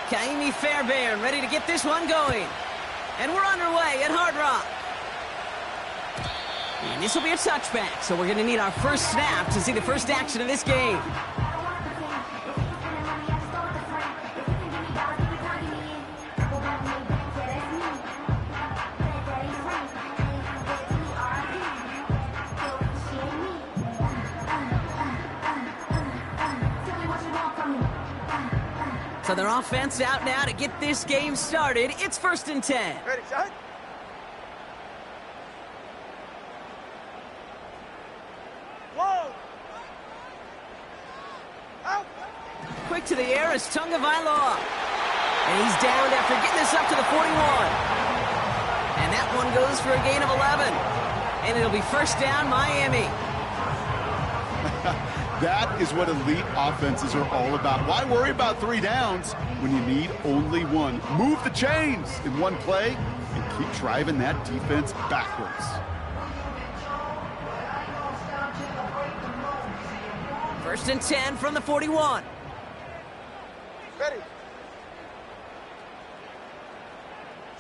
Kaimi Fairbairn ready to get this one going. And we're underway at Hard Rock. And this will be a touchback, so we're going to need our first snap to see the first action of this game. So their offense out now to get this game started. It's 1st and 10. Ready, shot. Whoa. Out. Quick to the air is Tagovailoa. And he's downed after getting this up to the 41. And that one goes for a gain of 11. And it'll be first down, Miami. That is what elite offenses are all about. Why worry about 3 downs when you need only 1? Move the chains in one play and keep driving that defense backwards. 1st and 10 from the 41. Ready.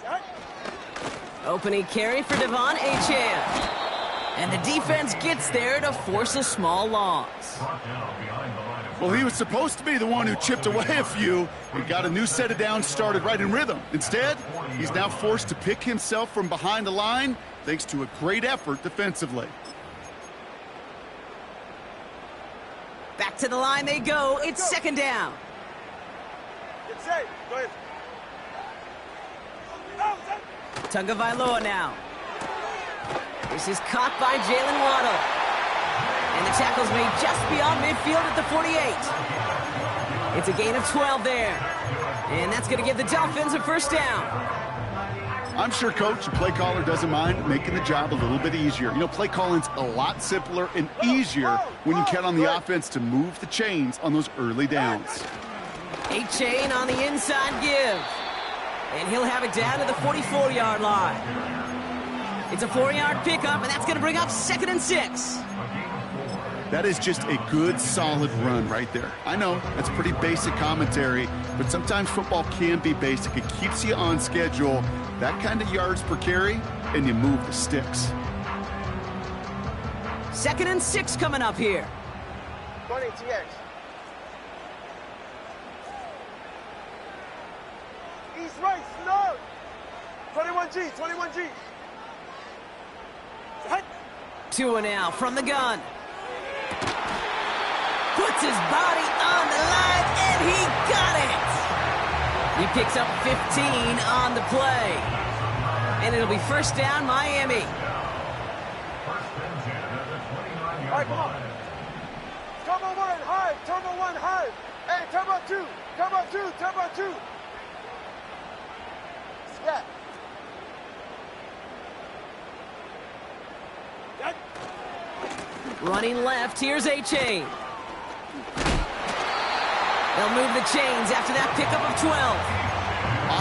Shot. Opening carry for Devon Achane. And the defense gets there to force a small loss. Well, he was supposed to be the one who chipped away a few and got a new set of downs started right in rhythm. Instead, he's now forced to pick himself from behind the line thanks to a great effort defensively. Back to the line they go. It's 2nd down. Get safe. Go ahead. Tagovailoa now. This is caught by Jalen Waddle. And the tackle's made just beyond midfield at the 48. It's a gain of 12 there. And that's going to give the Dolphins a first down. I'm sure Coach, the play caller, doesn't mind making the job a little bit easier. You know, play calling's a lot simpler and easier when you count on the offense to move the chains on those early downs. Achane on the inside give. And he'll have it down to the 44-yard line. It's a 4-yard pickup, and that's going to bring up 2nd and 6. That is just a good, solid run right there. I know, that's pretty basic commentary, but sometimes football can be basic. It keeps you on schedule, that kind of yards per carry, and you move the sticks. 2nd and 6 coming up here. 20 TX. East right, snug. 21G, 21G. Tua now from the gun. Puts his body on the line, and he got it! He picks up 15 on the play. And it'll be first down, Miami. All right, come on. Turbo 1, high. Turbo 1, high. Hey, turbo 2. Turbo 2, turbo 2. Scat. Running left, here's Achane. They'll move the chains after that pickup of 12.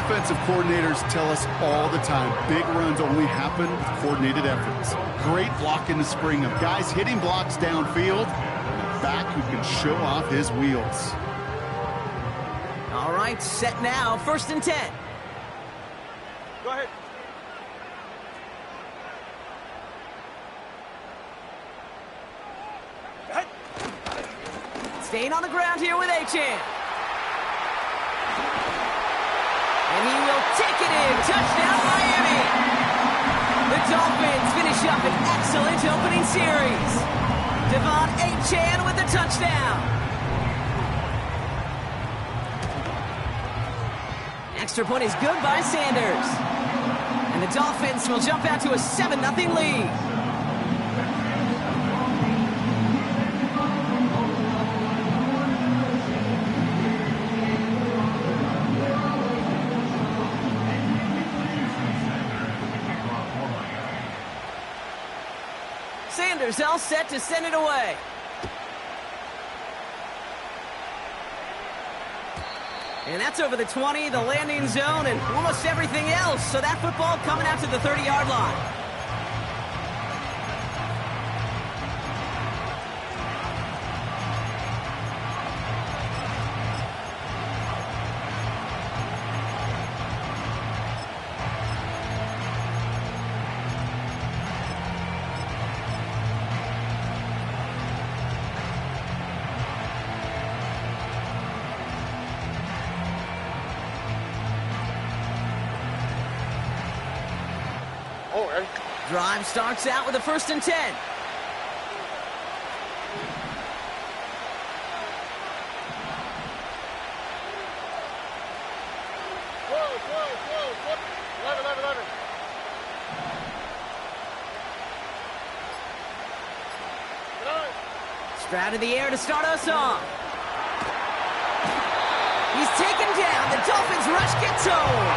Offensive coordinators tell us all the time, big runs only happen with coordinated efforts. Great block in the spring of guys hitting blocks downfield, and a back who can show off his wheels. All right, set now, 1st and 10. Go ahead. Staying on the ground here with Achane. And he will take it in. Touchdown, Miami. The Dolphins finish up an excellent opening series. Devon Achane with the touchdown. Extra point is good by Sanders. And the Dolphins will jump out to a 7-0 lead. Sanders all set to send it away. And that's over the 20, the landing zone, and almost everything else. So that football coming out to the 30-yard line. Drive starts out with a 1st and 10. Out of the air to start us off. He's taken down. The Dolphins rush gets home.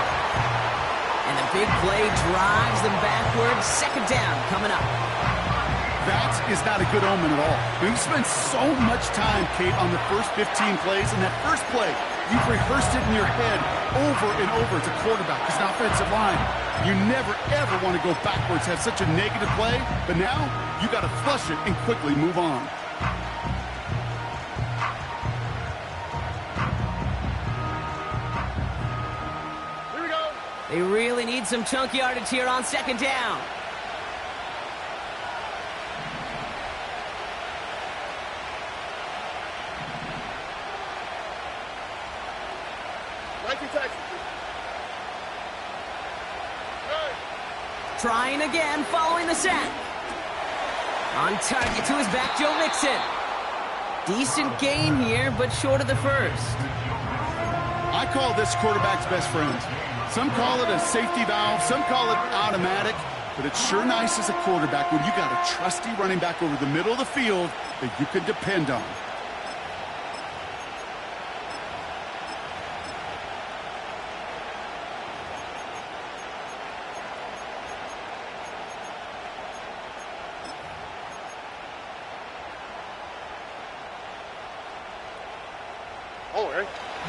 And the big play drives them backwards. 2nd down coming up. That is not a good omen at all. We've spent so much time, Kate, on the first 15 plays. And that first play, you've rehearsed it in your head over and over as a quarterback, as an offensive line. You never, ever want to go backwards, have such a negative play. But now, you got to flush it and quickly move on. They really need some chunk yardage here on 2nd down. Trying again, following the sack. On target to his back, Joe Mixon. Decent gain here, but short of the 1st. I call this quarterback's best friend. Some call it a safety valve, some call it automatic, but it's sure nice as a quarterback when you got a trusty running back over the middle of the field that you can depend on.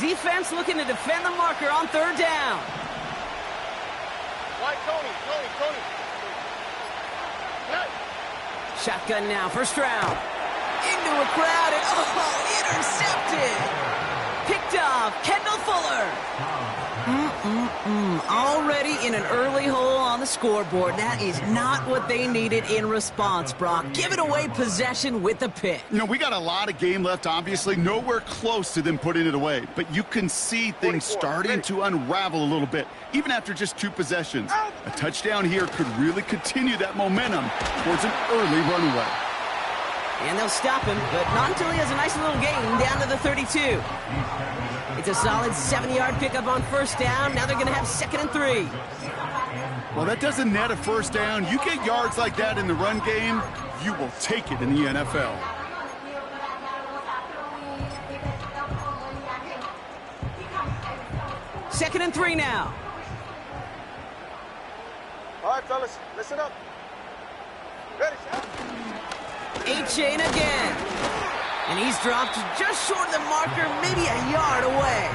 Defense looking to defend the marker on 3rd down. Tony. Shotgun now, 1st round. Into a crowd and, intercepted. Picked off, Kendall Fuller. Already in an early hole on the scoreboard. That is not what they needed in response, Brock. Giving away possession with the pick. You know, we got a lot of game left, obviously. Nowhere close to them putting it away. But you can see things starting to unravel a little bit, even after just 2 possessions. A touchdown here could really continue that momentum towards an early runaway. And they'll stop him, but not until he has a nice little gain down to the 32. It's a solid 7-yard pickup on 1st down. Now they're going to have 2nd and 3. Well, that doesn't net a 1st down. You get yards like that in the run game, you will take it in the NFL. Second and 3 now. All right, fellas, listen up. Ready, shot. A-Chain again. And he's dropped just short of the marker, maybe a yard away.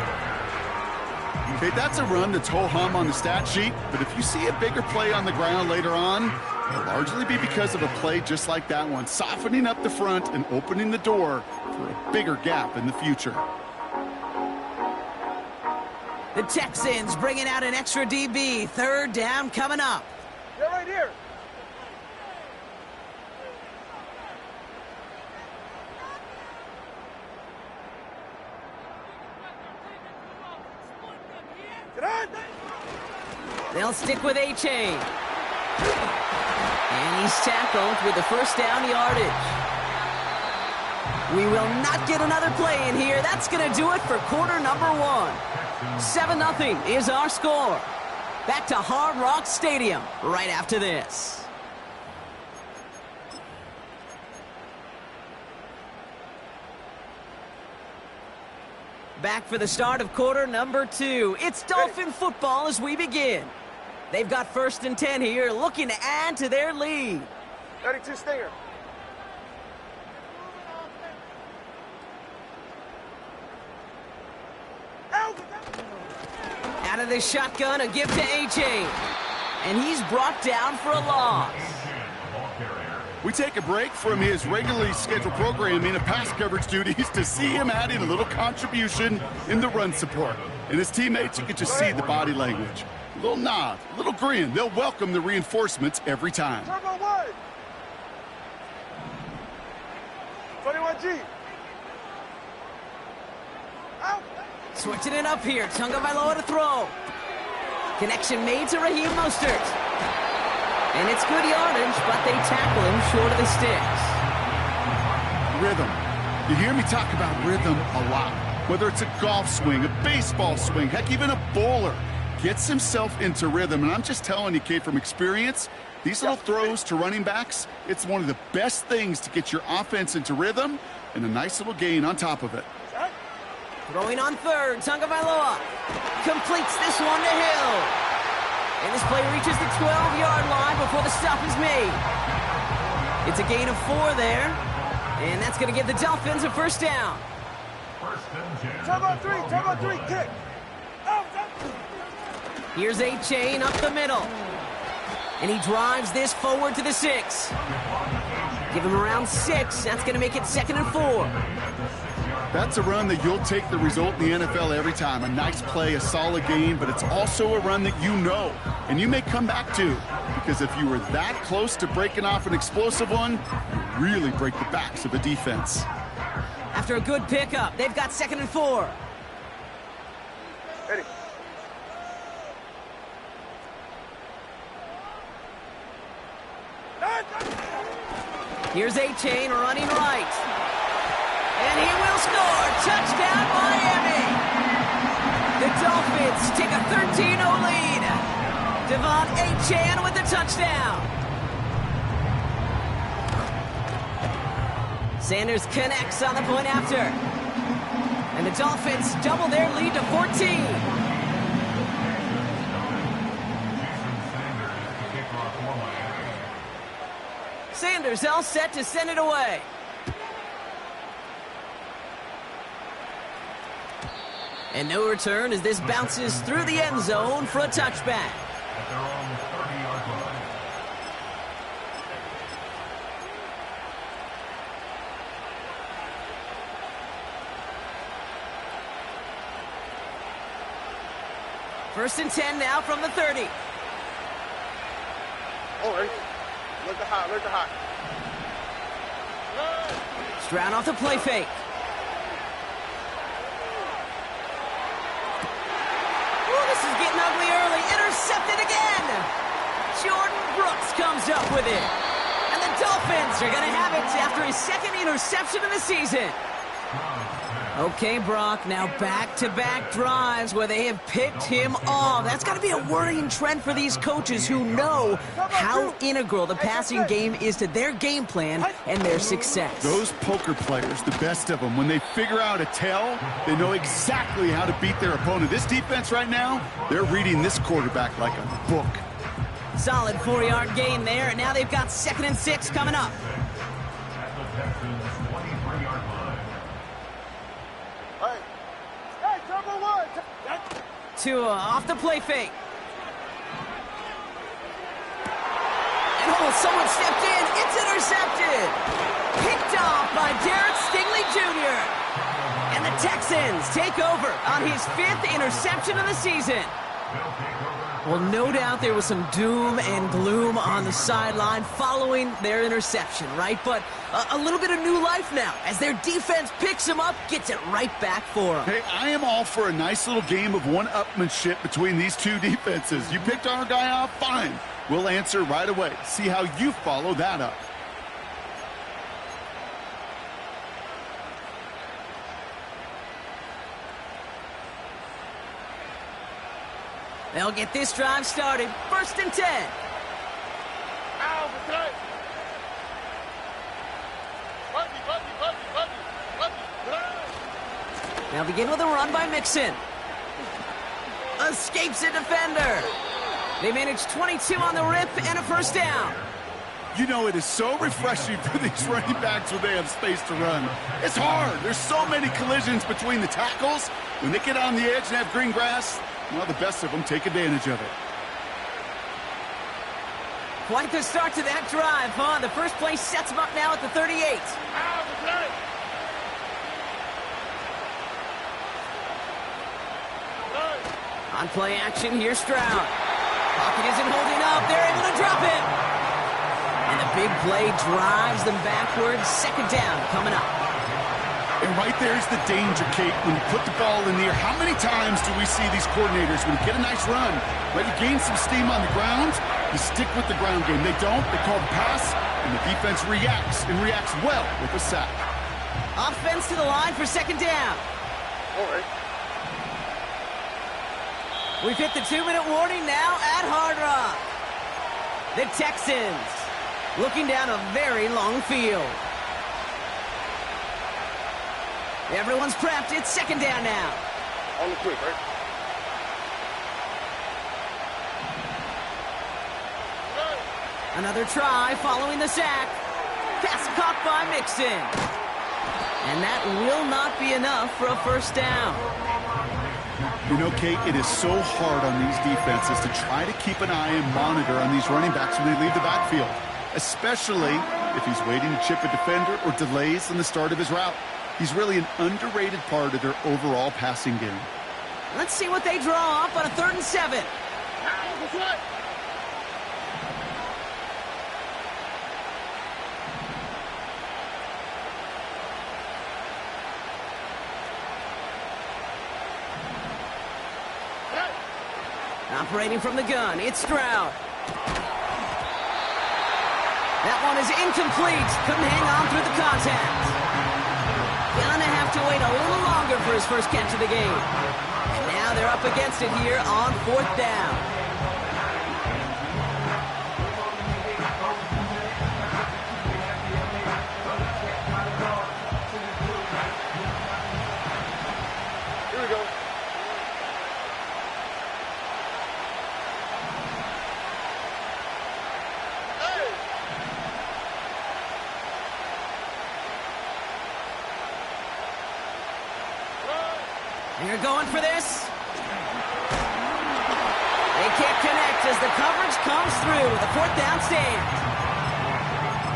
Okay, that's a run that's ho-hum on the stat sheet, but if you see a bigger play on the ground later on, it'll largely be because of a play just like that one, softening up the front and opening the door for a bigger gap in the future. The Texans bringing out an extra DB. 3rd down coming up. They're right here. They'll stick with A-Chain. And he's tackled with the 1st down yardage. We will not get another play in here. That's going to do it for quarter number 1. 7-0 is our score. Back to Hard Rock Stadium right after this. Back for the start of quarter number 2. It's Dolphin football as we begin. They've got 1st and 10 here, looking to add to their lead. 32 Stinger. Out of the shotgun, a give to A-Chain. And he's brought down for a loss. We take a break from his regularly scheduled programming and pass coverage duties to see him adding a little contribution in the run support. And his teammates, you can just see the body language. A little nod, a little grin. They'll welcome the reinforcements every time. Turbo 1. 21G. Out. Switching it up here. Tagovailoa to throw. Connection made to Raheem Mostert. And it's good yardage, but they tackle him short of the sticks. Rhythm. You hear me talk about rhythm a lot. Whether it's a golf swing, a baseball swing, heck, even a bowler gets himself into rhythm. And I'm just telling you, Kate, from experience, these little throws to running backs, it's one of the best things to get your offense into rhythm and a nice little gain on top of it. Throwing on third, Tagovailoa completes this one to Hill. And this play reaches the 12-yard line before the stop is made. It's a gain of 4 there, and that's going to give the Dolphins a first down. Turbo 3, kick. Here's A-Chain up the middle. And he drives this forward to the 6. Give him around 6. That's going to make it 2nd and 4. That's a run that you'll take the result in the NFL every time. A nice play, a solid gain, but it's also a run that you know and you may come back to, because if you were that close to breaking off an explosive one, you really break the backs of a defense. After a good pickup, they've got 2nd and 4. Ready. Here's A-Chain running right. And he will score. Touchdown, Miami. The Dolphins take a 13-0 lead. Devon A-Chain with the touchdown. Sanders connects on the point after. And the Dolphins double their lead to 14. Sanders all set to send it away. And no return as this bounces through the end zone for a touchback. At their own 30-yard line. First and 10 now from the 30. Oh, hey. Look the hot. Stroud off the play fake. Ooh, this is getting ugly early. Intercepted again. Jordan Brooks comes up with it. And the Dolphins are going to have it after his 2nd interception of the season. Okay, Brock, now back-to-back drives where they have picked him off. That's got to be a worrying trend for these coaches who know how integral the passing game is to their game plan and their success. Those poker players, the best of them, when they figure out a tell, they know exactly how to beat their opponent. This defense right now, they're reading this quarterback like a book. Solid 4-yard gain there, and now they've got 2nd and 6 coming up. At the Texans' 23-yard line. Hey, Turbo 1. Tua off the play fake. And someone stepped in. It's intercepted. Picked off by Derek Stingley Jr. And the Texans take over on his 5th interception of the season. Well, no doubt there was some doom and gloom on the sideline following their interception, right? But a little bit of new life now as their defense picks him up, gets it right back for them. Hey, I am all for a nice little game of one-upmanship between these two defenses. You picked our guy off, fine. We'll answer right away. See how you follow that up. They'll get this drive started. 1st and 10. They'll begin with a run by Mixon. Escapes a defender. They manage 22 on the rip and a first down. You know, it is so refreshing for these running backs when they have space to run. It's hard. There's so many collisions between the tackles. When they get on the edge and have green grass, well, the best of them take advantage of it. Quite the start to that drive, huh? The first play sets them up now at the 38. On play action, here's Stroud. Pocket isn't holding up. They're able to drop it. And the big play drives them backwards. 2nd down coming up. And right there's the danger, Kate, when you put the ball in the air. How many times do we see these coordinators, when you get a nice run, let you gain some steam on the ground, You stick with the ground game. They don't, they call the pass, and the defense reacts, and reacts well with a sack. Offense to the line for second down. All right. We've hit the 2-minute warning now at Hard Rock. The Texans looking down a very long field. Everyone's prepped. It's second down now. On the quick, right? Another try following the sack. Pass caught by Mixon. And that will not be enough for a first down. You know, Kate, it is so hard on these defenses to try to keep an eye and monitor on these running backs when they leave the backfield, especially if he's waiting to chip a defender or delays in the start of his route. He's really an underrated part of their overall passing game. Let's see what they draw up on a 3rd and 7. Operating from the gun, it's Stroud. That one is incomplete. Couldn't hang on through the contact. Gonna have to wait a little longer for his first catch of the game. And now they're up against it here on 4th down. Here we go. You're going for this. They can't connect as the coverage comes through with a 4th down stand.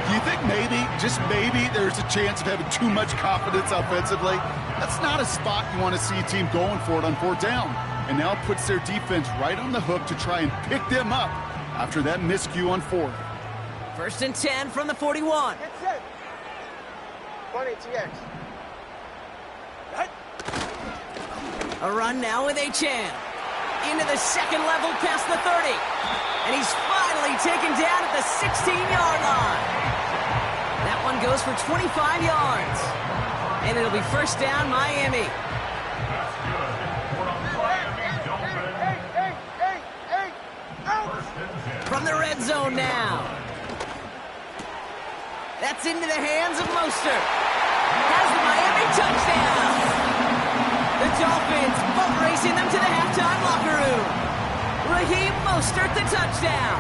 Do you think maybe, just maybe, there's a chance of having too much confidence offensively? That's not a spot you want to see a team going for it on 4th down. And now it puts their defense right on the hook to try and pick them up after that miscue on 4th. 1st and 10 from the 41. Get set. 20 TX. Right. A run now with Achane. Into the second level past the 30. And he's finally taken down at the 16-yard line. That one goes for 25 yards. And it'll be first down, Miami. Hey, out. From the red zone now. That's into the hands of Mostert. Has the Miami touchdown. The Dolphins boat racing them to the halftime locker room. Raheem Mostert the touchdown.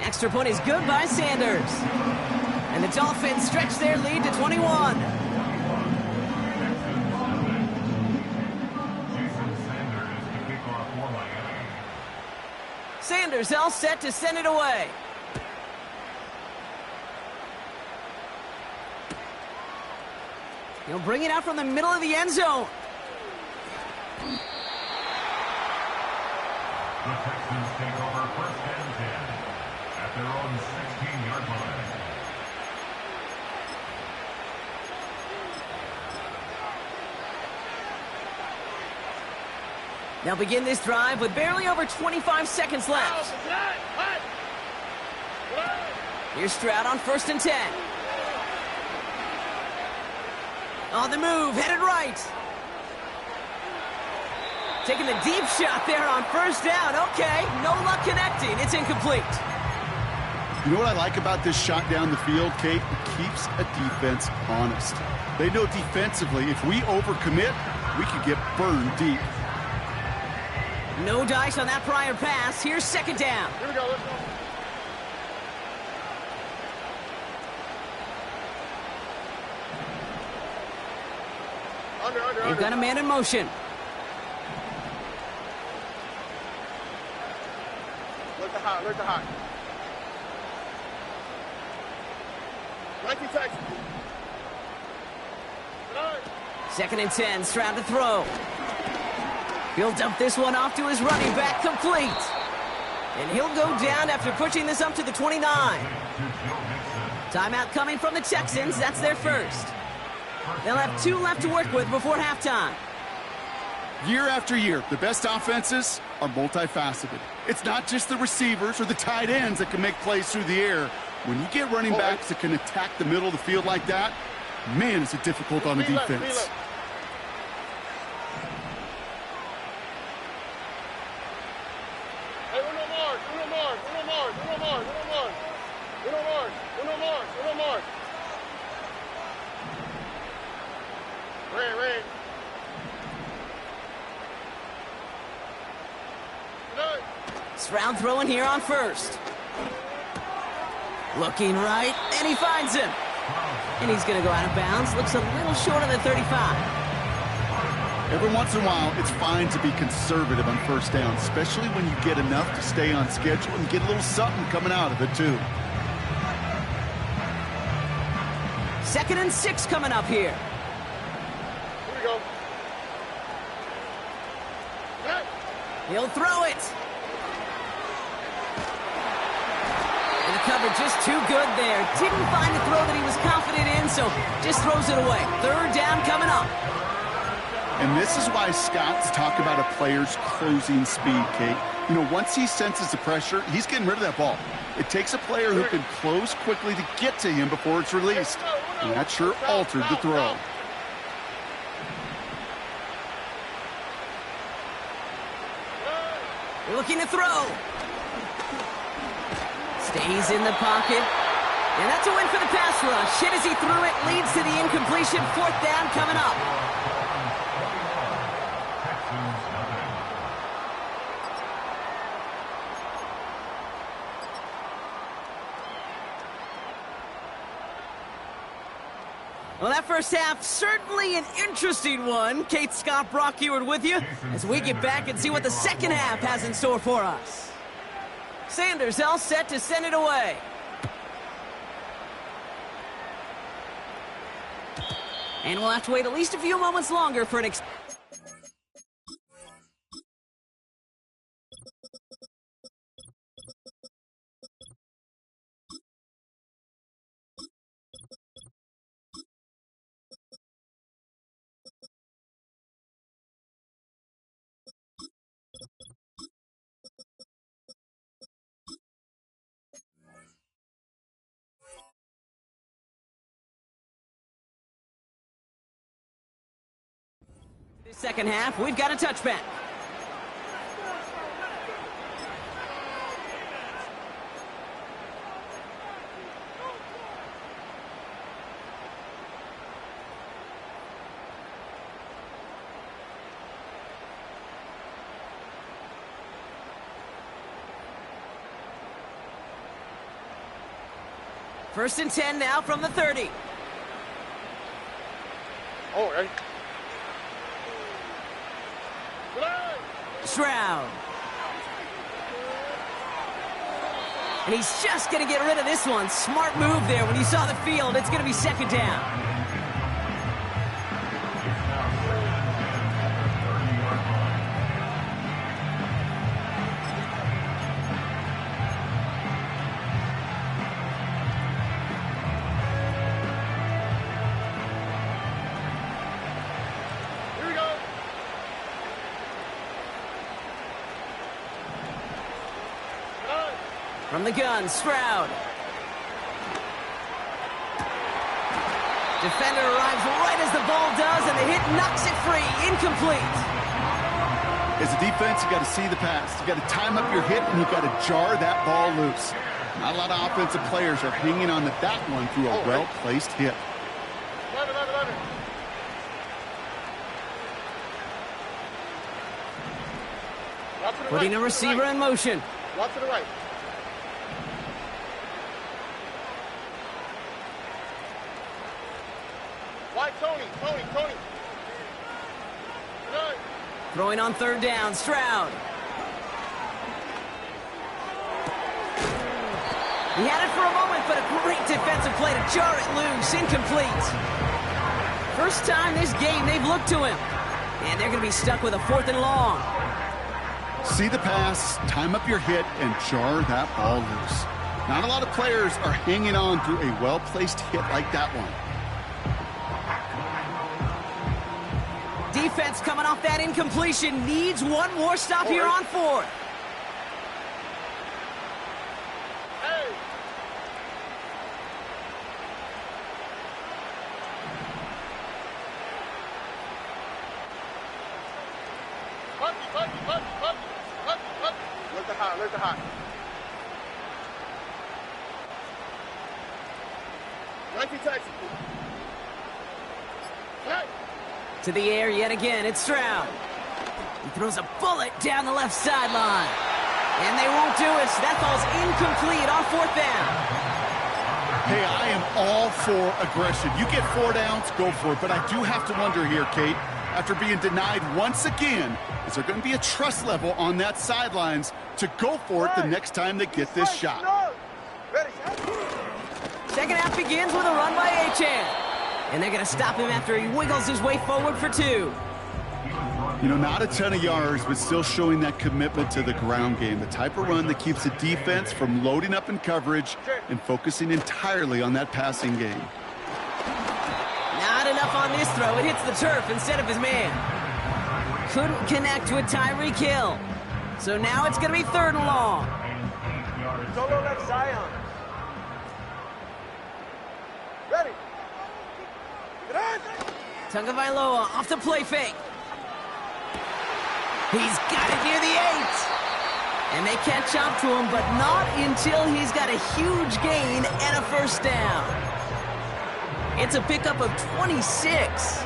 Extra point is good by Sanders. And the Dolphins stretch their lead to 21. Sanders all set to send it away. He'll bring it out from the middle of the end zone. The Texans take over 1st and 10 at their own 16-yard line. They'll begin this drive with barely over 25 seconds left. Here's Stroud on 1st and 10. On the move, headed right. Taking the deep shot there on 1st down. Okay, no luck connecting. It's incomplete. You know what I like about this shot down the field, Kate? It keeps a defense honest. They know defensively, if we overcommit, we could get burned deep. No dice on that prior pass. Here's 2nd down. Here we go, let's go. Under. They've got a man in motion. Look the hot. 19 Texans. 2nd and 10, Stroud to throw. He'll dump this one off to his running back, complete. And he'll go down after pushing this up to the 29. Timeout coming from the Texans. That's their first. They'll have 2 left to work with before halftime. Year after year, the best offenses are multifaceted. It's not just the receivers or the tight ends that can make plays through the air. When you get running backs that can attack the middle of the field like that, man, is it difficult on the defense. Stroud throwing here on first. Looking right, and he finds him. And he's going to go out of bounds. Looks a little short of the 35. Every once in a while, it's fine to be conservative on first down, especially when you get enough to stay on schedule and get a little something coming out of it, too. 2nd and 6 coming up here. Here we go. He'll throw it. And the cover just too good there. Didn't find the throw that he was confident in, so just throws it away. 3rd down coming up. And this is why Scott's talk about a player's closing speed, Kate. You know, once he senses the pressure, he's getting rid of that ball. It takes a player who can close quickly to get to him before it's released. And that sure altered the throw. Looking to throw. Stays in the pocket. And that's a win for the pass rush. Hit as he threw it, leads to the incompletion. 4th down coming up. Well, that first half, certainly an interesting one. Kate, Scott, Brock Ewart with you as we get back and see what the second half has in store for us. Sanders all set to send it away. And we'll have to wait at least a few moments longer for an second half. We've got a touchback. First and 10 now from the 30. Oh, right. Stroud. And he's just going to get rid of this one. Smart move there. When you saw the field, it's going to be 2nd down. From the gun, Stroud. Defender arrives right as the ball does, and the hit knocks it free. Incomplete. As a defense, you got to see the pass. You got to time up your hit, and you got to jar that ball loose. Not a lot of offensive players are hanging on to that one through a well-placed hit. Putting a receiver in motion. Watch to the right. Why, Tony? Good. Throwing on 3rd down, Stroud. He had it for a moment, but a great defensive play to jar it loose. Incomplete. First time this game they've looked to him. And they're going to be stuck with a 4th and long. See the pass, time up your hit, and jar that ball loose. Not a lot of players are hanging on through a well-placed hit like that one. defense coming off that incompletion needs one more stop here on fourth. Hey. Look at high. Nike Tyson. Hey. To the air yet again, it's Stroud. He throws a bullet down the left sideline. And they won't do it, so that ball's incomplete on fourth down. Hey, I am all for aggression. You get 4 downs, go for it. But I do have to wonder here, Kate, after being denied once again, is there going to be a trust level on that sidelines to go for it the next time they get this shot? Ready. Second half begins with a run by Achane. And they're going to stop him after he wiggles his way forward for 2. You know, not a ton of yards, but still showing that commitment to the ground game. The type of run that keeps the defense from loading up in coverage and focusing entirely on that passing game. Not enough on this throw. It hits the turf instead of his man. Couldn't connect with Tyreek Hill. So now it's going to be 3rd and long. Solo left Zion. Ready. Get on. Tagovailoa off the play fake. He's got it near the 8. And they catch up to him, but not until he's got a huge gain and a first down. It's a pickup of 26.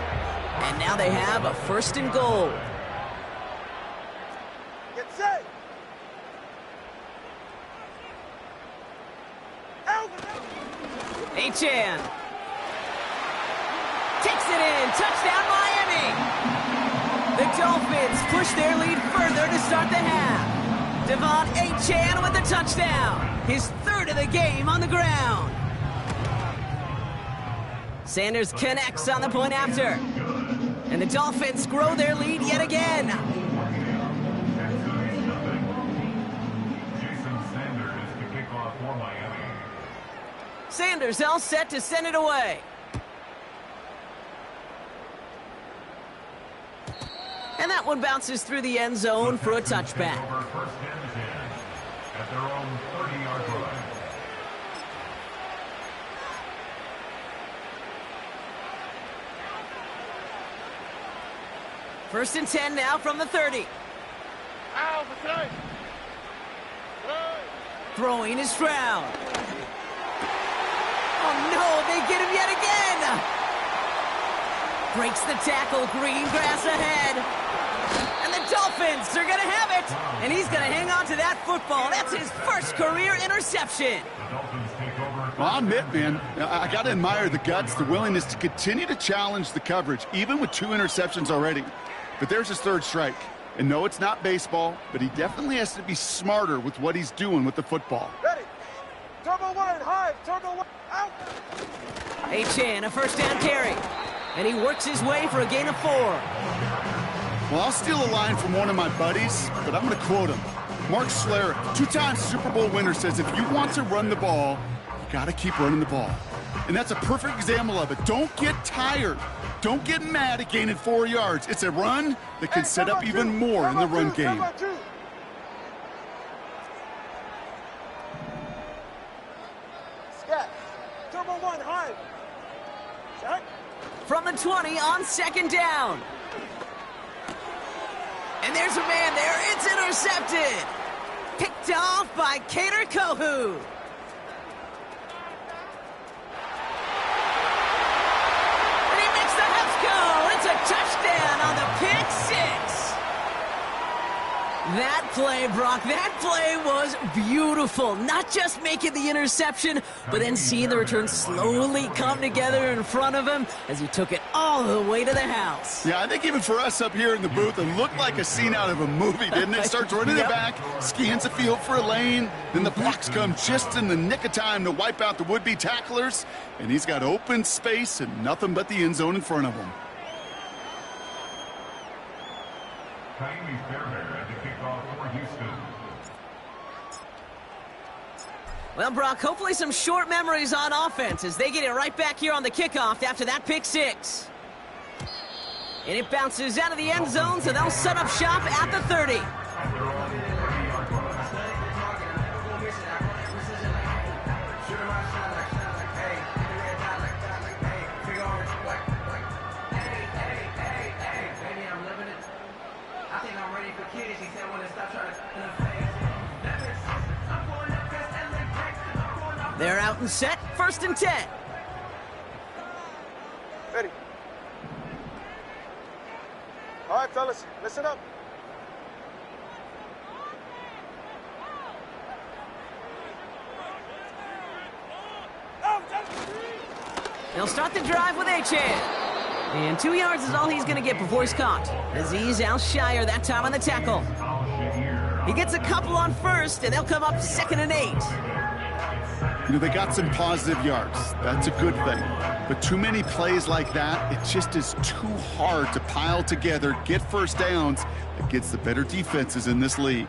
And now they have a 1st and goal. Get set. Out. Achane takes it in. Touchdown, Miami. The Dolphins push their lead further to start the half. Devon Achane with the touchdown. His 3rd of the game on the ground. Sanders connects on the point after. And the Dolphins grow their lead yet again. Jason Sanders to kick off for Miami. Sanders all set to send it away. And that one bounces through the end zone for a touchback. Over 1st and 10 at their own 30-yard line. First and 10 now from the 30. Out for tonight. Throwing is Stroud. Oh no, they get him yet again. Breaks the tackle, green grass ahead. And the Dolphins are going to have it. And he's going to hang on to that football. That's his 1st career interception. The Dolphins take over. Well, I'll admit, man, I got to admire the guts, the willingness to continue to challenge the coverage, even with 2 interceptions already. But there's his 3rd strike. And no, it's not baseball, but he definitely has to be smarter with what he's doing with the football. Ready. Turbo 1, high. Turbo 1, out. Achane, a 1st down carry. And he works his way for a gain of 4. Well, I'll steal a line from one of my buddies, but I'm going to quote him. Mark Schlereth, 2-time Super Bowl winner, says if you want to run the ball, you got to keep running the ball. And that's a perfect example of it. Don't get tired. Don't get mad at gaining 4 yards. It's a run that can set up even more in the run game. Scat. Turbo 1, high. Check. From the 20 on 2nd down. And there's a man there. It's intercepted. Picked off by Kader Kohou. And he makes the Huffs go. It's a touchdown on the pick 6. That play, Brock, that play was beautiful. Not just making the interception, but then seeing the return slowly come together in front of him as he took it all the way to the house. Yeah, I think even for us up here in the booth, it looked like a scene out of a movie, didn't it? Starts running it back, scans the field for a lane, then the blocks come just in the nick of time to wipe out the would-be tacklers, and he's got open space and nothing but the end zone in front of him. Ka'imi Fairbairn at the kickoff for Houston. Well, Brock, hopefully some short memories on offense as they get it right back here on the kickoff after that pick 6. And it bounces out of the end zone, so they'll set up shop at the 30. They're out and set, 1st and 10. Ready. All right, fellas, listen up. They'll start the drive with Achane. And 2 yards is all he's going to get before he's caught. Azeez Al-Shaair that time on the tackle. He gets a couple on 1st, and they'll come up 2nd and 8. You know, they got some positive yards. That's a good thing. But too many plays like that, it just is too hard to pile together, get first downs against the better defenses in this league.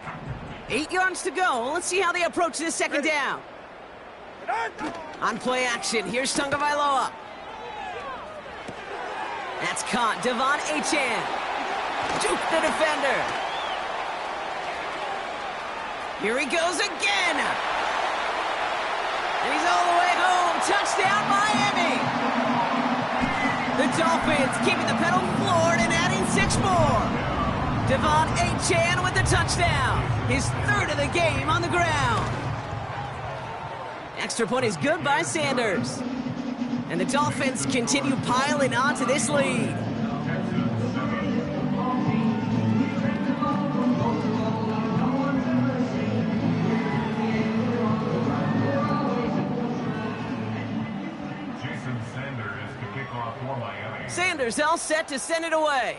8 yards to go. Let's see how they approach this 2nd down. On play action, here's Tagovailoa. That's caught. De'Von Achane. Juke the defender. Here he goes again. And he's all the way home. Touchdown, Miami. The Dolphins keeping the pedal floored and adding 6 more. De'Von Achane with the touchdown. His 3rd of the game on the ground. Extra point is good by Sanders. And the Dolphins continue piling on to this lead. Jason Sanders to kick off for Miami. Sanders all set to send it away.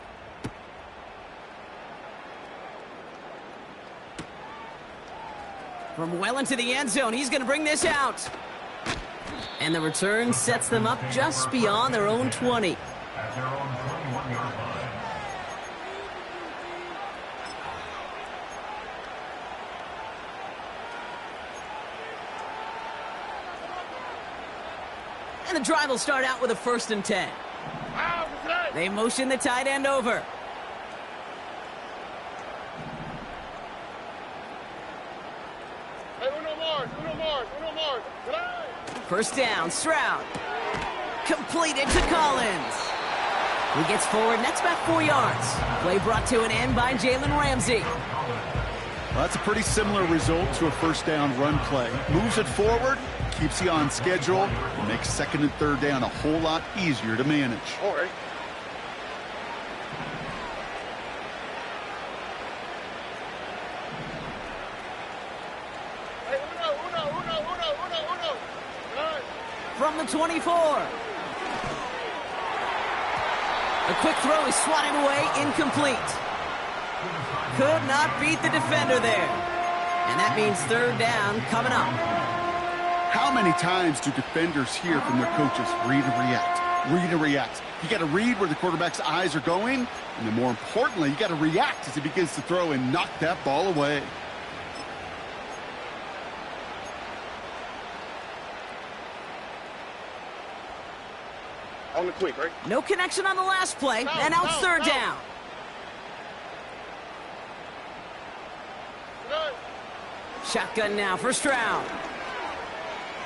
From well into the end zone, he's going to bring this out. And the return sets them up just beyond their own 20. At their own 21-yard line. And the drive will start out with a 1st and 10. They motion the tight end over. First down, Stroud. Completed to Collins. He gets forward, nets back 4 yards. Play brought to an end by Jalen Ramsey. Well, that's a pretty similar result to a 1st down run play. Moves it forward, keeps you on schedule, and makes 2nd and 3rd down a whole lot easier to manage. All right. From the 24. A quick throw is swatted away, incomplete. Could not beat the defender there. And that means 3rd down coming up. How many times do defenders hear from their coaches, read and react, read and react? You got to read where the quarterback's eyes are going, and then more importantly, you got to react as he begins to throw and knock that ball away. On the quick, right? No connection on the last play, and out 3rd down. Shotgun now for Stroud.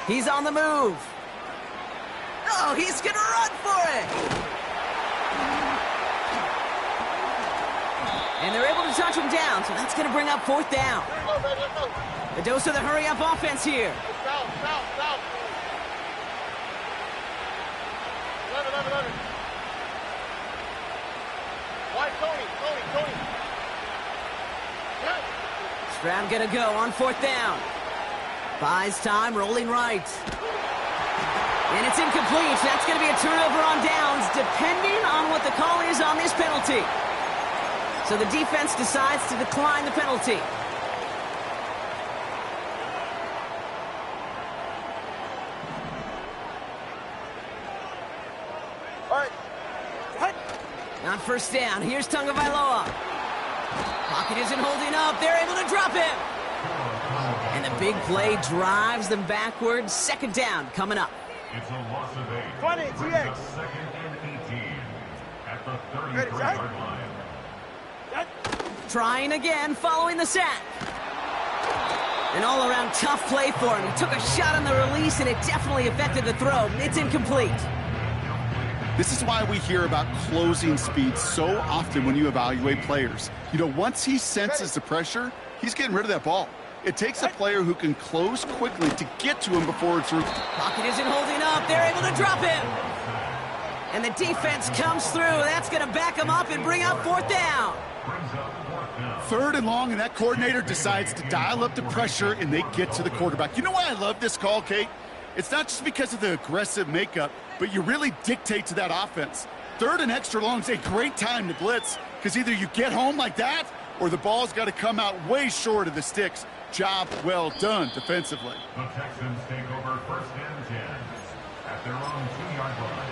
He's on the move. Oh, he's going to run for it. And they're able to touch him down, so that's going to bring up 4th down. The dose of the hurry-up offense here. Stroud gonna go on 4th down. Buys time, rolling right. And it's incomplete. That's gonna be a turnover on downs, depending on what the call is on this penalty. So the defense decides to decline the penalty. On 1st down, here's Tagovailoa. Pocket isn't holding up. They're able to drop him. And the big play drives them backwards. 2nd down coming up. It's a loss of 8. 20, TX. 2nd and 18. At the 33-yard line. Trying again, following the sack. An all-around tough play for him. He took a shot on the release, and it definitely affected the throw. It's incomplete. This is why we hear about closing speed so often when you evaluate players. You know, once he senses the pressure, he's getting rid of that ball. It takes a player who can close quickly to get to him before it's through. Pocket isn't holding up. They're able to drop him. And the defense comes through. That's going to back him up and bring up fourth down. Third and long, and that coordinator decides to dial up the pressure, and they get to the quarterback. You know why I love this call, Kate? It's not just because of the aggressive makeup, but you really dictate to that offense. Third and extra long is a great time to blitz, because either you get home like that, or the ball's got to come out way short of the sticks. Job well done defensively. The Texans take over first and 10 at their own 2-yard line.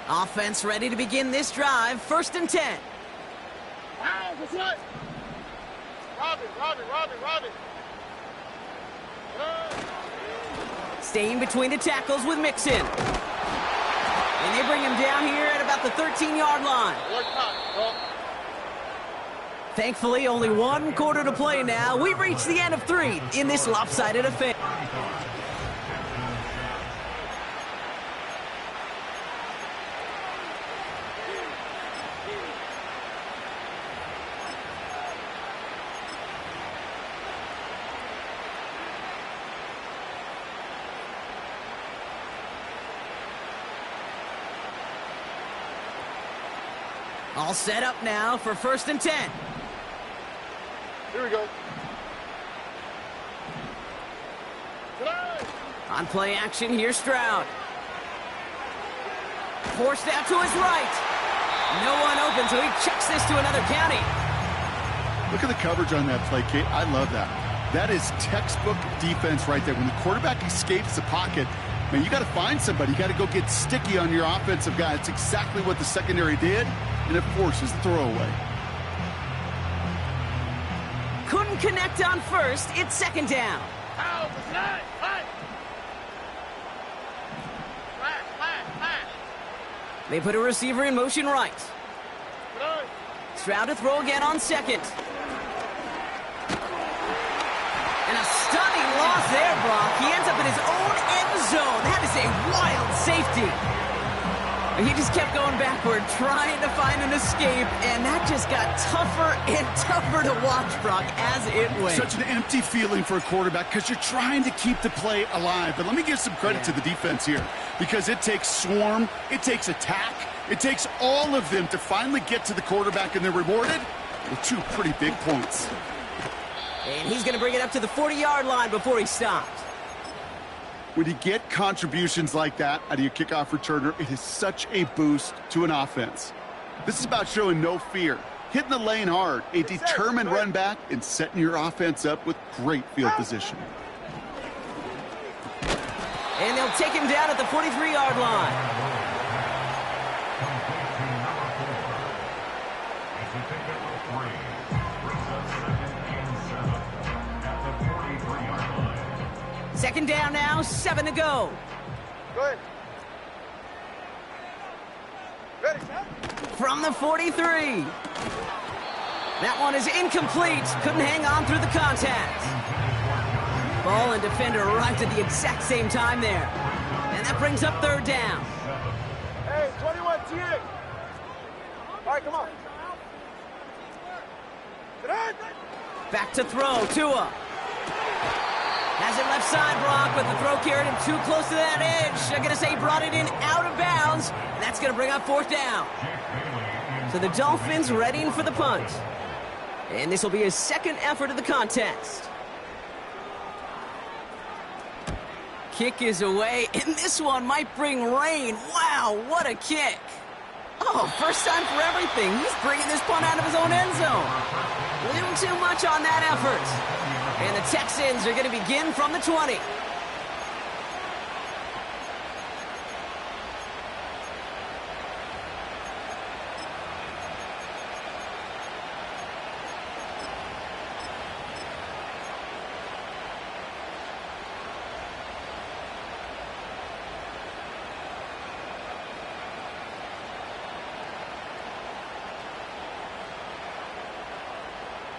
Offense ready to begin this drive. First and 10. Wow, that's right. Robin. Staying between the tackles with Mixon. And they bring him down here at about the 13-yard line. Thankfully, only one quarter to play now. We've reached the end of 3 in this lopsided affair. All set up now for first and 10. Here we go. On play action, here's Stroud. Forced out to his right. No one open, so he chucks this to another county. Look at the coverage on that play, Kate. I love that. That is textbook defense right there. When the quarterback escapes the pocket, man, you got to find somebody. You got to go get sticky on your offensive guy. It's exactly what the secondary did, and it forces the throwaway. Couldn't connect on first. It's second down. They put a receiver in motion right. Stroud to throw again on second. And a stunning loss there, Brock. He ends up in his own end zone. That is a wild safety. He just kept going backward, trying to find an escape, and that just got tougher and tougher to watch, Brock, as it went. Such an empty feeling for a quarterback because you're trying to keep the play alive. But let me give some credit to the defense here, because it takes swarm, it takes attack, it takes all of them to finally get to the quarterback, and they're rewarded with 2 pretty big points. And he's going to bring it up to the 40-yard line before he stopped. When you get contributions like that out of your kickoff returner, it is such a boost to an offense. This is about showing no fear, hitting the lane hard, a determined run back, and setting your offense up with great field position. And they'll take him down at the 43-yard line. Second down now, 7 to go. Go ahead. Ready, From the 43. That one is incomplete. Couldn't hang on through the contact. Ball and defender arrived at the exact same time there. And that brings up third down. Hey, 21 TA. All right, come on. Back to throw, Tua. Has it left side, Brock, but the throw carried him too close to that edge. I'm going to say he brought it in out of bounds. And that's going to bring up fourth down. So the Dolphins readying for the punt. And this will be his second effort of the contest. Kick is away, and this one might bring rain. Wow, what a kick. Oh, first time for everything. He's bringing this punt out of his own end zone. A little too much on that effort. And the Texans are going to begin from the 20.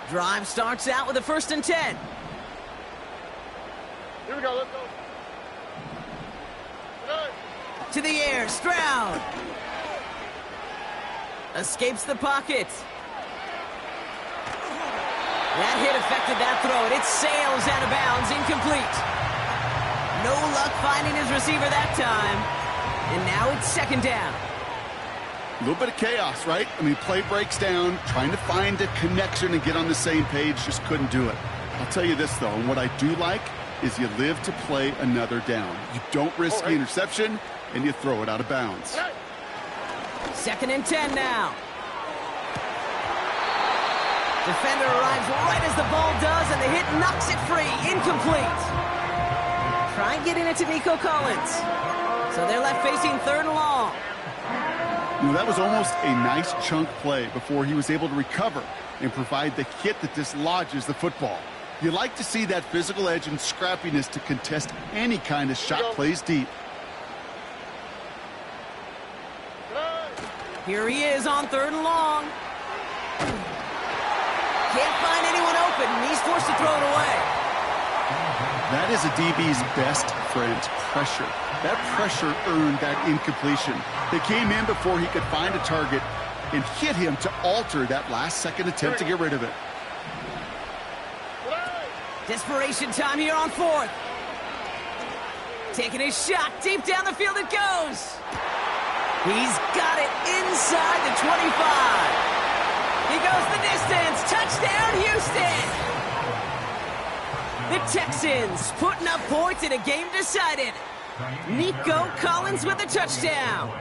Drive starts out with a 1st and 10. Here we go, let's go. To the air, Stroud. Escapes the pocket. That hit affected that throw, and it sails out of bounds, incomplete. No luck finding his receiver that time. And now it's 2nd down. A little bit of chaos, right? I mean, play breaks down, trying to find a connection and get on the same page, just couldn't do it. I'll tell you this, though, and what I do like is you live to play another down. You don't risk the interception, and you throw it out of bounds. 2nd and 10 now. Defender arrives right as the ball does, and the hit knocks it free. Incomplete. Try getting it to Nico Collins. So they're left facing 3rd and long. You know, that was almost a nice chunk play before he was able to recover and provide the hit that dislodges the football. You like to see that physical edge and scrappiness to contest any kind of shot plays deep. Here he is on 3rd and long. Can't find anyone open, and he's forced to throw it away. That is a DB's best friend, pressure. That pressure earned that incompletion. They came in before he could find a target and hit him to alter that last-second attempt to get rid of it. Desperation time here on 4th. Taking his shot, deep down the field it goes. He's got it inside the 25. He goes the distance. Touchdown, Houston. The Texans putting up points in a game decided. Nico Collins with a touchdown.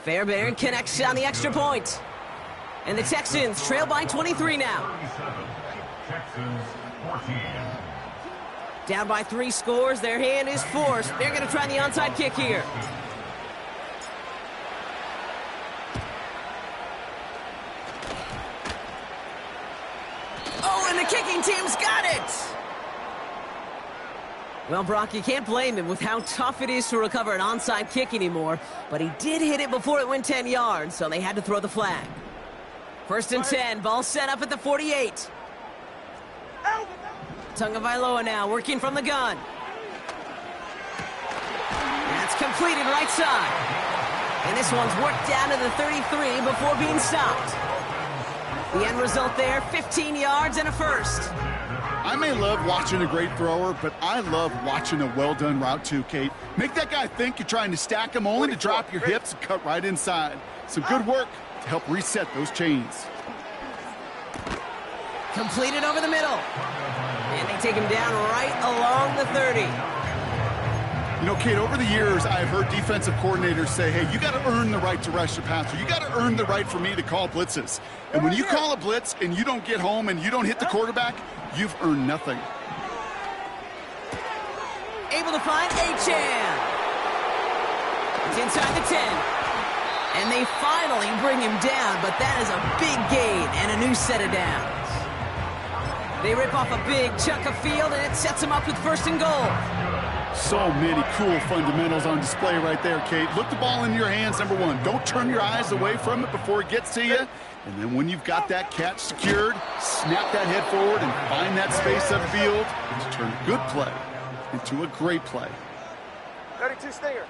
Fairbairn connects on the extra point. And the Texans trail by 23 now. Texans 14. Down by 3 scores, their hand is forced. They're going to try the onside kick here. Oh, and the kicking team's got it! Well, Brock, you can't blame him with how tough it is to recover an onside kick anymore, but he did hit it before it went 10 yards, so they had to throw the flag. 1st and 10, ball set up at the 48. Tagovailoa now working from the gun. That's completed right side. And this one's worked down to the 33 before being stopped. The end result there, 15 yards and a 1st. I may love watching a great thrower, but I love watching a well-done route too, Kate. Make that guy think you're trying to stack him, only to drop your hips and cut right inside. Some good work to help reset those chains. Completed over the middle. And they take him down right along the 30. You know, Kate, over the years, I've heard defensive coordinators say, hey, you got to earn the right to rush the passer. You got to earn the right for me to call blitzes. And when you call a blitz and you don't get home and you don't hit the quarterback, you've earned nothing. Able to find Achane. It's inside the 10. And they finally bring him down, but that is a big gain and a new set of downs. They rip off a big chunk of field, and it sets them up with 1st and goal. So many cool fundamentals on display right there, Kate. Look the ball in your hands, number 1. Don't turn your eyes away from it before it gets to you. And then when you've got that catch secured, snap that head forward and find that space upfield to turn a good play into a great play. 32 Stinger.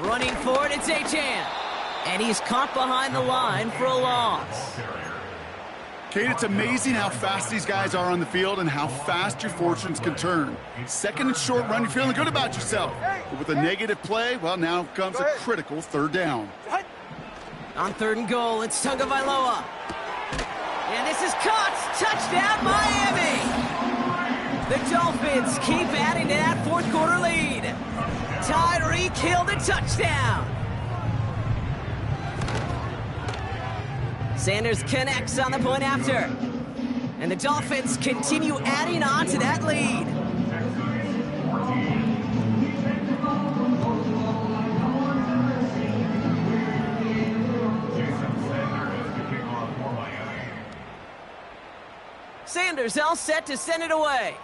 Running forward, it's Achane. And he's caught behind the line for a loss. Kate, it's amazing how fast these guys are on the field and how fast your fortunes can turn. 2nd and short run, you're feeling good about yourself. But with a negative play, well, now comes a critical 3rd down. On 3rd and goal, it's Tagovailoa. And this is caught. Touchdown, Miami! The Dolphins keep adding to that 4th quarter lead. Tyreek Hill the touchdown. Sanders connects on the point after. And the Dolphins continue adding on to that lead. Sanders all set to send it away.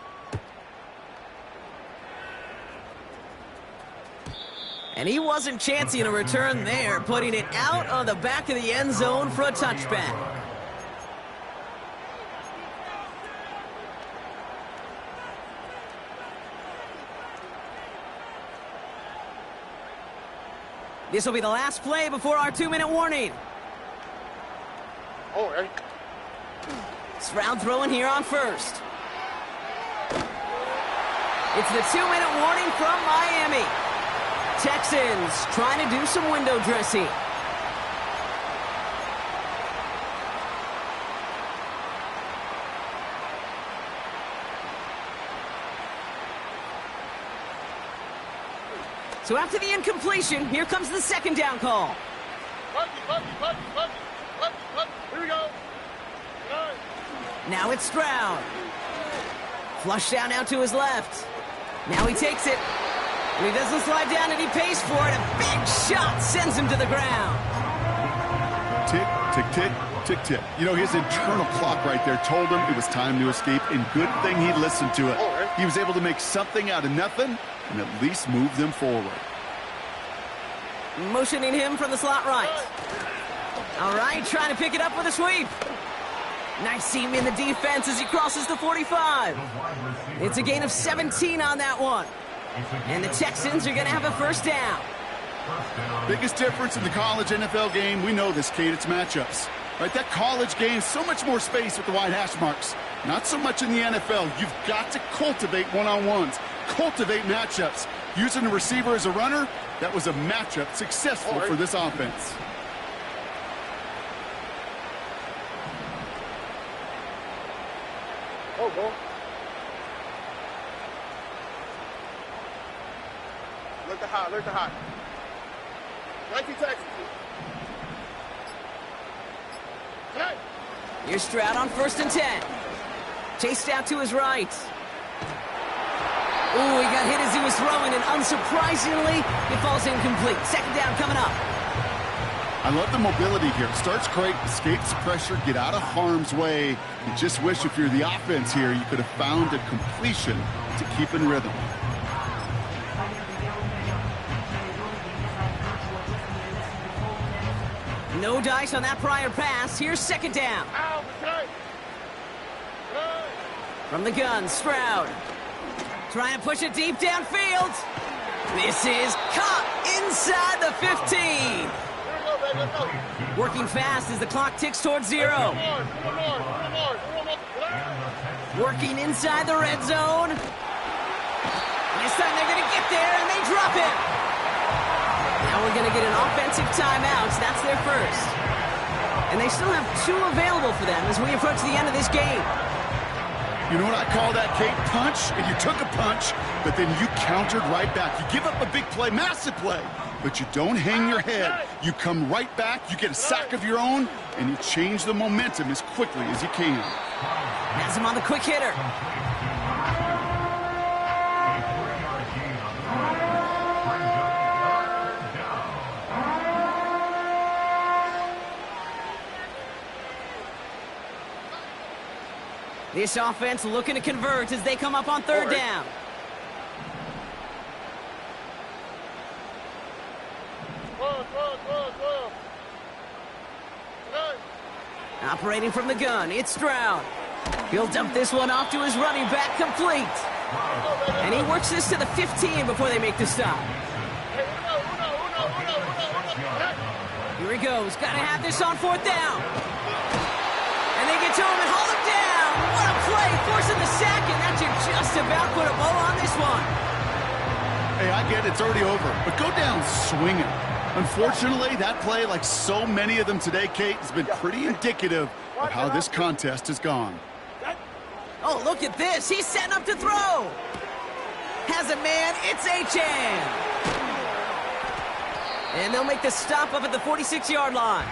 And he wasn't chancing a return there, putting it out on the back of the end zone for a touchback. This will be the last play before our 2-minute warning. Oh, hey. Stroud throwing here on first. It's the 2-minute warning from Miami. Texans trying to do some window dressing. So after the incompletion, here comes the second down call. Here we go. Now it's Stroud. Flush down now to his left. Now he takes it. And he doesn't slide down, and he pays for it. A big shot sends him to the ground. Tick, tick, tick, tick, tick. You know, his internal clock right there told him it was time to escape, and good thing he listened to it. He was able to make something out of nothing and at least move them forward. Motioning him from the slot right. All right, trying to pick it up with a sweep. Nice seam in the defense as he crosses the 45. It's a gain of 17 on that one. And the Texans are going to have a first down. Biggest difference in the college NFL game, we know this, Kate, it's matchups. Right, that college game, so much more space with the wide hash marks. Not so much in the NFL. You've got to cultivate one-on-ones, cultivate matchups. Using the receiver as a runner, that was a matchup successful for this offense. Oh, boy. Look the hot, look the hot. 19 Texans. Hey. Here's Stroud on 1st and 10. Chased out to his right. Ooh, he got hit as he was throwing, and unsurprisingly, it falls incomplete. Second down coming up. I love the mobility here. Starts great, escapes pressure, get out of harm's way. You just wish if you're the offense here, you could have found a completion to keep in rhythm. No dice on that prior pass. Here's second down. From the gun, Stroud. Trying to push it deep downfield. This is caught inside the 15. Working fast as the clock ticks towards 0. Working inside the red zone. This time they're going to get there, and they drop it. Now we're going to get an offensive timeout. That's their first. And they still have 2 available for them as we approach the end of this game. You know what I call that, Kate? Punch, and you took a punch, but then you countered right back. You give up a big play, massive play, but you don't hang your head. You come right back, you get a sack of your own, and you change the momentum as quickly as you can. Has him on the quick hitter. This offense looking to convert as they come up on 3rd down. Operating from the gun, it's Stroud. He'll dump this one off to his running back, complete. And he works this to the 15 before they make the stop. Here he goes, got to have this on 4th down. And they get to him and haul him down. What a play, forcing the sack, and that should just about put a bow on this one. Hey, I get it, it's already over, but go down swinging. Unfortunately, that play, like so many of them today, Kate, has been pretty indicative of how this contest has gone. Oh, look at this. He's setting up to throw. Has a man. It's Achane. And they'll make the stop up at the 46-yard line.